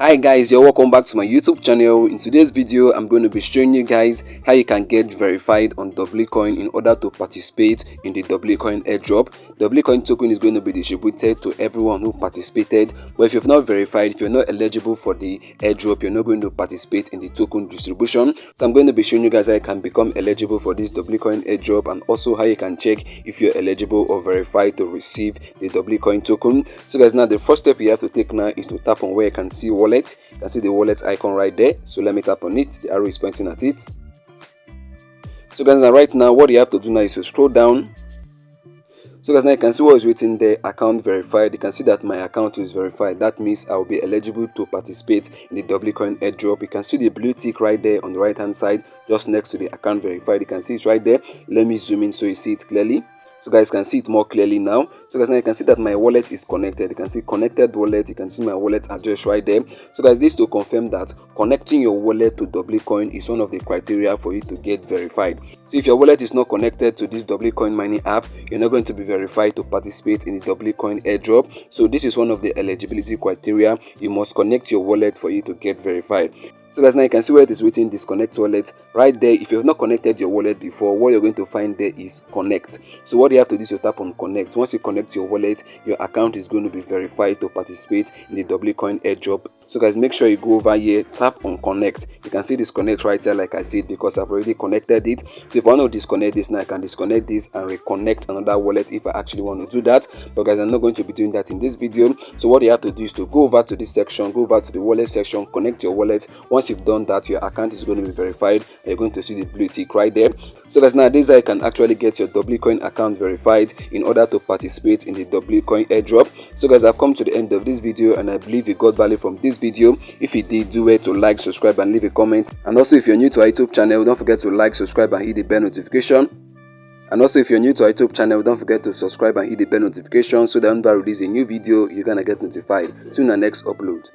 Hi guys, you're welcome back to my YouTube channel. In today's video, I'm going to be showing you guys how you can get verified on W-Coin in order to participate in the W-Coin airdrop. W-Coin token is going to be distributed to everyone who participated, but if you've not verified, if you're not eligible for the airdrop, you're not going to participate in the token distribution. So I'm going to be showing you guys how you can become eligible for this W-Coin airdrop and also how you can check if you're eligible or verified to receive the W-Coin token. So guys, now the first step you have to take now is to tap on where you can see wallet. You can see the wallet icon right there, so let me tap on it. The arrow is pointing at it. So guys, now right now what you have to do now is to scroll down. So guys, now you can see what is written there, account verified. You can see that my account is verified. That means I will be eligible to participate in the W-Coin airdrop. You can see the blue tick right there on the right hand side, just next to the account verified. You can see it right there. Let me zoom in so you see it clearly. So guys can see it more clearly now. So guys, now you can see that my wallet is connected. You can see connected wallet. You can see my wallet address right there. So guys, this to confirm that connecting your wallet to W-Coin is one of the criteria for you to get verified. So if your wallet is not connected to this W-Coin mining app, you're not going to be verified to participate in the W-Coin airdrop. So this is one of the eligibility criteria. You must connect your wallet for you to get verified. So guys, now you can see where it is written disconnect wallet right there. If you have not connected your wallet before, what you're going to find there is connect. So what you have to do is to tap on connect. Once you connect your wallet, your account is going to be verified to participate in the W-Coin airdrop. So guys, make sure you go over here, tap on connect. You can see disconnect right there like I said, because I've already connected it. So if I want to disconnect this now, I can disconnect this and reconnect another wallet if I actually want to do that. But guys, I'm not going to be doing that in this video. So what you have to do is to go over to this section, go over to the wallet section, connect your wallet. Once you've done that, your account is going to be verified and you're going to see the blue tick right there. So guys, now this is how you can actually get your W-Coin account verified in order to participate in the W-Coin airdrop. So guys, I've come to the end of this video and I believe you got value from this video. If you did, do it to like, subscribe and leave a comment. And also if you're new to our YouTube channel, don't forget to like, subscribe and hit the bell notification. And also if you're new to our YouTube channel, don't forget to subscribe and hit the bell notification so that whenever I release a new video, you're gonna get notified. See you in the next upload.